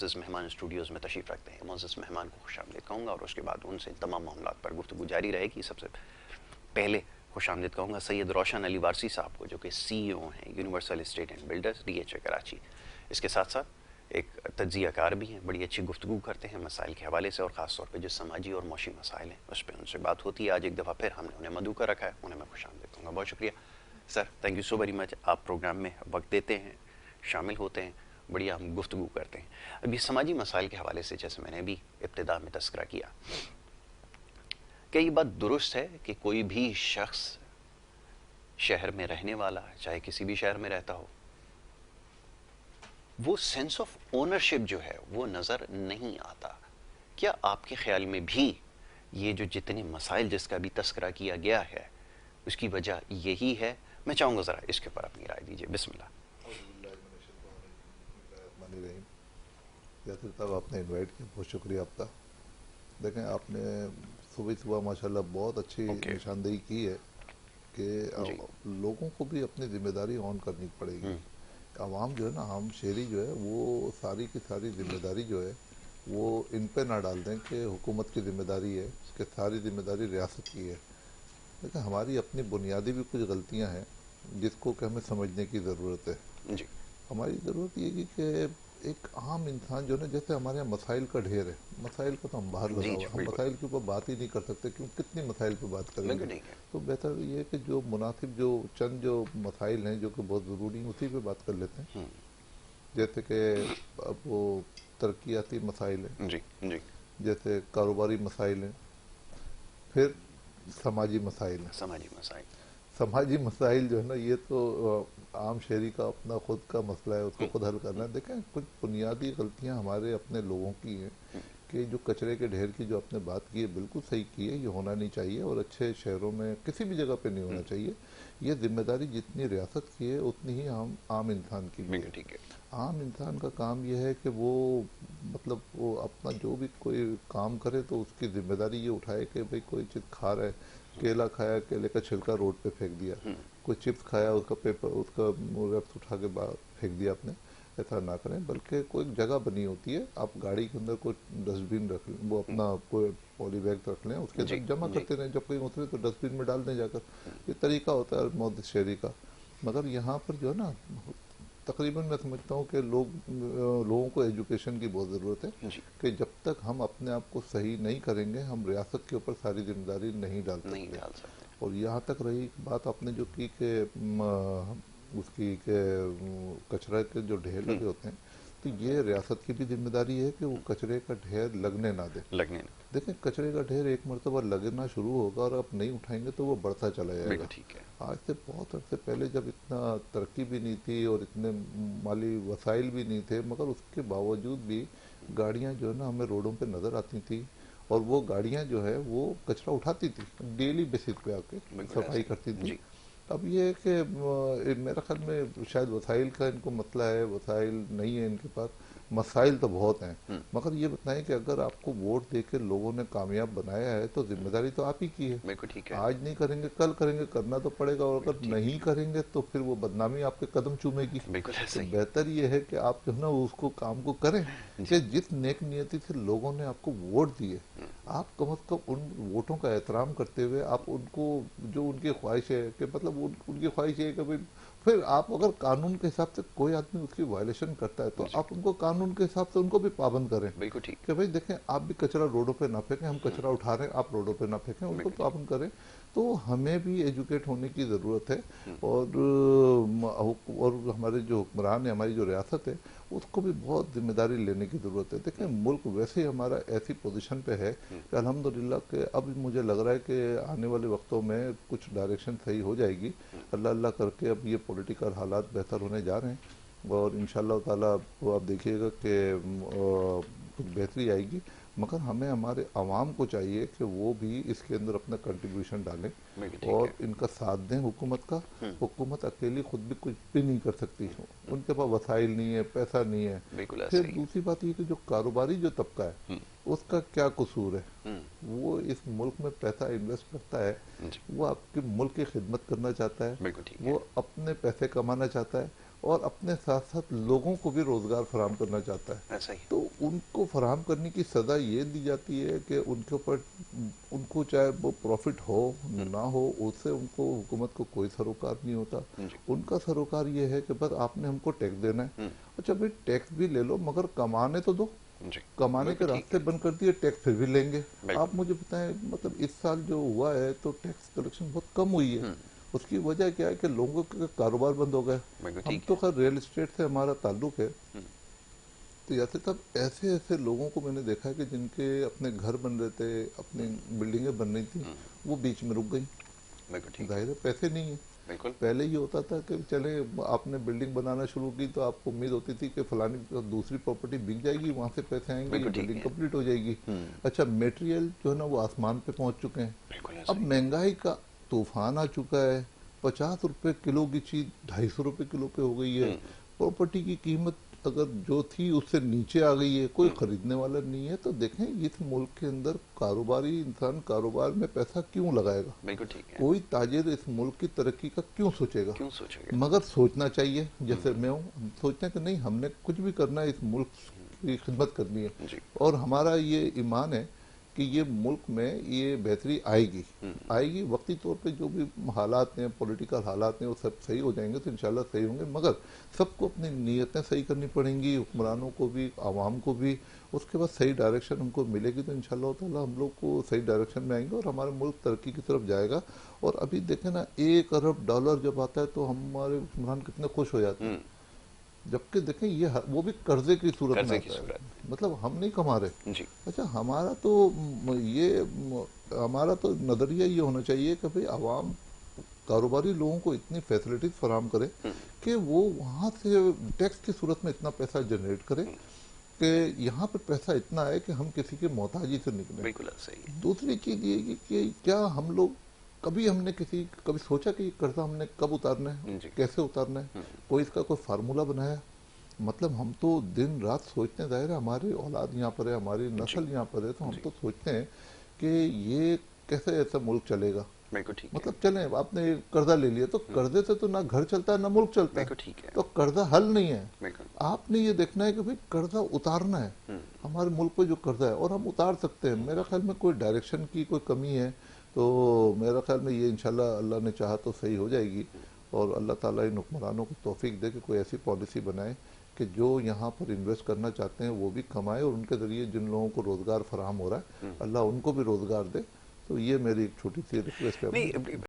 मोअज़्ज़ज़ मेहमान स्टूडियोज़ में तशरीफ़ रखते हैं। मोअज़्ज़ज़ मेहमान को खुशामदीद कहूँगा और उसके बाद उनसे तमाम मामलात पर गुफ्तगू जारी रहेगी। सबसे पहले खुशामदीद कहूँगा सैयद रोशन अली वारसी साहब को, जो कि CEO हैं universal estate and builders DHA Karachi. इसके साथ साथ एक तज्ज़ियाकार भी हैं, बड़ी अच्छी गुफ्तगू करते हैं मसाइल के हवाले से, और ख़ास तौर पर जो समाजी और मौशी मसाइल हैं उस पर उनसे बात होती है। आज एक दफ़ा फिर हमने उन्हें मदऊ का रखा है, उन्हें मैं खुशामदीद कहूँगा। बहुत शुक्रिया sir, thank you so very much. आप प्रोग्राम में वक्त देते हैं, शामिल होते हैं, बढ़िया हम गुफ्तगू करते हैं। अभी समाजी मसाइल के हवाले से जैसे मैंने भी इब्तिदा में तस्करा किया, क्या ये बात दुरुस्त है कि कोई भी शख्स शहर में रहने वाला, चाहे किसी भी शहर में रहता हो, वो सेंस ऑफ ओनरशिप जो है वो नज़र नहीं आता? क्या आपके ख्याल में भी ये जो जितने मसाइल जिसका भी तस्करा किया गया है उसकी वजह यही है? मैं चाहूँगा ज़रा इसके ऊपर अपनी राय दीजिए। बिस्मिल्लाह। यासिर साहब, आपने इनवाइट किया, बहुत शुक्रिया आपका। देखें, आपने सुबह सुबह माशाल्लाह बहुत अच्छी ओके निशानदेही की है कि जी। लोगों को भी अपनी जिम्मेदारी ऑन करनी पड़ेगी। आवाम जो है ना, आम शहरी जो है, वो सारी की सारी जिम्मेदारी जो है वो इन पे ना डाल दें कि हुकूमत की जिम्मेदारी है, कि सारी जिम्मेदारी रियासत की है। लेकिन हमारी अपनी बुनियादी भी कुछ गलतियां हैं जिसको कि हमें समझने की ज़रूरत है। जी हमारी ज़रूरत ये है कि एक आम इंसान जो है ना, जैसे हमारे यहाँ मसाइल का ढेर है, मसाइल का तो हम बाहर लगा जी हुआ, जी हम बिल्कुल मसाइल के ऊपर बात ही नहीं कर सकते, क्यों, कितनी मसाइल पे बात करेंगे। बिल्कुल ठीक है। तो बेहतर ये है कि जो मुनासिब, जो चंद जो मसाइल हैं जो कि बहुत ज़रूरी हैं, उसी पे बात कर लेते हैं। जैसे कि अब वो तरक्याती मसाइल हैं, जी जी। जैसे कारोबारी मसाइल हैं, फिर समाजी मसाइल हैं। समाजी मसाइल। समाजी मसाइल जो है ना, ये तो आम शहरी का अपना खुद का मसला है, उसको खुद हल करना है। देखें, कुछ बुनियादी गलतियां हमारे अपने लोगों की हैं कि जो कचरे के ढेर की जो आपने बात की है, बिल्कुल सही की है, ये होना नहीं चाहिए और अच्छे शहरों में किसी भी जगह पे नहीं होना चाहिए। ये जिम्मेदारी जितनी रियासत की है उतनी ही आम इंसान की भी बिल्कुल है। ठीक है। आम इंसान का काम यह है कि वो, मतलब वो अपना जो भी कोई काम करे तो उसकी जिम्मेदारी ये उठाए कि भाई कोई चीज़ खा रहा है, केला खाया, केले का छिलका रोड पे फेंक दिया, कोई चिप्स खाया, उसका पेपर, उसका रफ्त उठा के बाहर फेंक दिया आपने, ऐसा ना करें। बल्कि कोई जगह बनी होती है, आप गाड़ी के अंदर कोई डस्टबिन रख लें, वो अपना कोई पॉली बैग रख लें, उसके जी अंदर जमा जी। करते रहें, जब कहीं उतरे तो डस्टबिन में डाल दें जाकर। ये तरीका होता है मौत शहरी का। मगर यहाँ पर जो है ना, तकरीबन मैं समझता हूँ कि लोगों को एजुकेशन की बहुत ज़रूरत है जी कि जब तक हम अपने आप को सही नहीं करेंगे, हम रियासत के ऊपर सारी जिम्मेदारी नहीं डाल नहीं सकते। डाल सकते। और यहाँ तक रही बात आपने जो की कि उसकी के कचरे के जो ढेर लगे होते हैं, तो ये रियासत की भी जिम्मेदारी है कि वो कचरे का ढेर लगने ना दे। लगने नहीं। देखें, कचरे का ढेर एक मरतबा लगना शुरू होगा और आप नहीं उठाएंगे तो वो बढ़ता चला बिल्कुल जाएगा। ठीक है। आज से बहुत अर्से पहले जब इतना तरक्की भी नहीं थी और इतने माली वसाइल भी नहीं थे, मगर उसके बावजूद भी गाड़ियां जो है ना हमें रोडों पे नज़र आती थी, और वो गाड़ियां जो है वो कचरा उठाती थी, डेली बेसिस पे आके बिल्कुल सफाई ऐसे करती ही थी। जी। अब ये है कि मेरा ख्याल में शायद वसाइल का इनको मसला है, वसाइल नहीं है इनके पास, मसाइल तो बहुत हैं। मगर ये बताएं कि अगर आपको वोट देकर लोगों ने कामयाब बनाया है तो जिम्मेदारी तो आप ही की है। बिल्कुल ठीक है। आज नहीं करेंगे, कल करेंगे, करना तो पड़ेगा, और अगर बिल्कुल ठीक नहीं है। करेंगे तो फिर वो बदनामी आपके कदम चूमेगी। बिल्कुल तो ऐसे ही। बेहतर ये है कि आप जो है ना उसको काम को करें जी कि जिस नेक नियति से लोगों ने आपको वोट दिए, आप कम अज कम उन वोटों का एहतराम करते हुए आप उनको, जो उनकी ख्वाहिश है कि मतलब उनकी ख्वाहिश है कि भाई, फिर आप अगर कानून के हिसाब से कोई आदमी उसकी वायलेशन करता है तो जी आप उनको कानून के हिसाब से उनको भी पाबंद करें बिल्कुल ठीक। कि भाई देखें, आप भी कचरा रोडों पे ना फेंकें, हम कचरा उठा रहे हैं, आप रोडों पे ना फेंकें, उनको बिल्कुल ठीक। पाबंद करें। तो हमें भी एजुकेट होने की ज़रूरत है। और और हमारे जो हुक्मरान है, हमारी जो रियासत है, उसको भी बहुत जिम्मेदारी लेने की ज़रूरत है। देखें, मुल्क वैसे ही हमारा ऐसी पोजीशन पे है कि अल्हम्दुलिल्लाह के अब मुझे लग रहा है कि आने वाले वक्तों में कुछ डायरेक्शन सही हो जाएगी, अल्लाह अल्लाह करके। अब ये पॉलिटिकल हालात बेहतर होने जा रहे हैं और इंशाअल्लाह ताला वो आप देखिएगा कि कुछ बेहतरी आएगी। मगर हमें, हमारे आवाम को चाहिए कि वो भी इसके अंदर अपना कंट्रीब्यूशन डालें बिल्कुल ठीक है। और इनका साथ दें हुकूमत का। हुकूमत अकेली खुद भी कुछ भी नहीं कर सकती, उनके पास वसाइल नहीं है, पैसा नहीं है। बिल्कुल फिर ऐसे ही। दूसरी बात ये कि जो कारोबारी जो तबका है, उसका क्या कसूर है? वो इस मुल्क में पैसा इन्वेस्ट करता है, जी वो आपके मुल्क की खिदमत करना चाहता है, बिल्कुल ठीक है। वो अपने पैसे कमाना चाहता है, और अपने साथ साथ लोगों को भी रोजगार फराहम करना चाहता है। ऐसा ही। तो उनको फराहम करने की सजा ये दी जाती है कि उनके ऊपर, उनको चाहे वो प्रॉफिट हो ना हो, उससे उनको हुकूमत को कोई सरोकार नहीं होता। जी। उनका सरोकार ये है कि बस आपने हमको टैक्स देना है। अच्छा भाई, टैक्स भी ले लो मगर कमाने तो दो। जी, कमाने के बिल्कुल ठीक रास्ते है। बंद कर दिए, टैक्स फिर भी लेंगे। बिल्कुल। आप मुझे बताएं, मतलब इस साल जो हुआ है तो टैक्स कलेक्शन बहुत कम हुई है। उसकी वजह क्या है कि लोगों के कारोबार बंद हो गए। बिल्कुल हम ठीक तो है। खैर रियल एस्टेट से हमारा ताल्लुक है, तो याद तब ऐसे ऐसे लोगों को मैंने देखा है कि जिनके अपने घर बन रहे थे, अपनी बिल्डिंगें बन रही थी, वो बीच में रुक गई। बिल्कुल ठीक है। जाहिर है पैसे नहीं है। बिल्कुल। पहले ये होता था कि चले आपने बिल्डिंग बनाना शुरू की तो आपको उम्मीद होती थी कि फलानी दूसरी प्रॉपर्टी बिक जाएगी, वहां से पैसे आएंगे, ये बिल्कुल ठीक बिल्डिंग है। कंप्लीट हो जाएगी। अच्छा, मटेरियल जो है ना वो आसमान पे पहुंच चुके हैं। बिल्कुल अब ऐसा ही। महंगाई का तूफान आ चुका है। 50 रुपए किलो की चीज 250 रुपए किलो पे हो गई है। प्रॉपर्टी की कीमत अगर जो थी उससे नीचे आ गई है, कोई खरीदने वाला नहीं है। तो देखें, इस मुल्क के अंदर कारोबारी इंसान कारोबार में पैसा क्यों लगाएगा? बिल्कुल ठीक है। कोई ताजिर इस मुल्क की तरक्की का क्यों सोचेगा? क्यों सोचोगे? मगर सोचना चाहिए। जैसे मैं हूँ, हम सोचते हैं कि नहीं, हमने कुछ भी करना है, इस मुल्क की खिदमत करनी है। जी। और हमारा ये ईमान है कि ये मुल्क में ये बेहतरी आएगी। आएगी वक्ती तौर पे, जो भी हालात हैं, पॉलिटिकल हालात हैं, वो सब सही हो जाएंगे तो इंशाल्लाह सही होंगे। मगर सबको अपनी नीयतें सही करनी पड़ेंगी, हुक्मरानों को भी, आवाम को भी। उसके बाद सही डायरेक्शन हमको मिलेगी तो इंशाल्लाह ताला हम लोग को सही डायरेक्शन में आएंगे और हमारा मुल्क तरक्की की तरफ जाएगा। और अभी देखें ना, $1 अरब जब आता है तो हमारे हुक्मरान कितने खुश हो जाते हैं। जबकि देखें ये वो भी कर्जे की सूरत में कर्जे की आता है, सूरत। मतलब हम नहीं कमा रहे। जी। अच्छा, हमारा तो नजरिया ये होना चाहिए कि भाई आवाम कारोबारी लोगों को इतनी फैसिलिटीज फराहम करे कि वो वहाँ से टैक्स की सूरत में इतना पैसा जनरेट करे कि यहाँ पे पैसा इतना है कि हम किसी के मोहताजी से निकले। बिल्कुल ऐसा ही। दूसरी चीज ये कि क्या हम लोग कभी सोचा कि ये कर्जा हमने कब उतारना है, जी। कैसे उतारना है? कोई इसका कोई फार्मूला बनाया? मतलब हम तो दिन रात सोचते हैं, जाहिर है हमारी औलाद यहाँ पर है, हमारी नस्ल यहाँ पर है, तो हम जी। तो सोचते हैं कि ये कैसे ऐसा मुल्क चलेगा। बिल्कुल ठीक है। मतलब चले, आपने कर्जा ले लिया तो कर्जे से तो ना घर चलता है ना मुल्क चलता है। बिल्कुल ठीक है। तो कर्जा हल नहीं है। बिल्कुल। आपने ये देखना है कि भाई कर्जा उतारना है। हमारे मुल्क पे जो कर्जा है और हम उतार सकते हैं। मेरा ख्याल में कोई डायरेक्शन की कोई कमी है तो मेरा ख्याल में ये इंशाल्लाह अल्लाह ने चाहा तो सही हो जाएगी। और अल्लाह ताला इन हुक्मरानों को तौफीक दे कि कोई ऐसी पॉलिसी बनाए कि जो यहाँ पर इन्वेस्ट करना चाहते हैं वो भी कमाए और उनके ज़रिए जिन लोगों को रोज़गार फराहम हो रहा है अल्लाह उनको भी रोज़गार दे। तो ये मेरी एक छोटी सी रिक्वेस्ट है। नहीं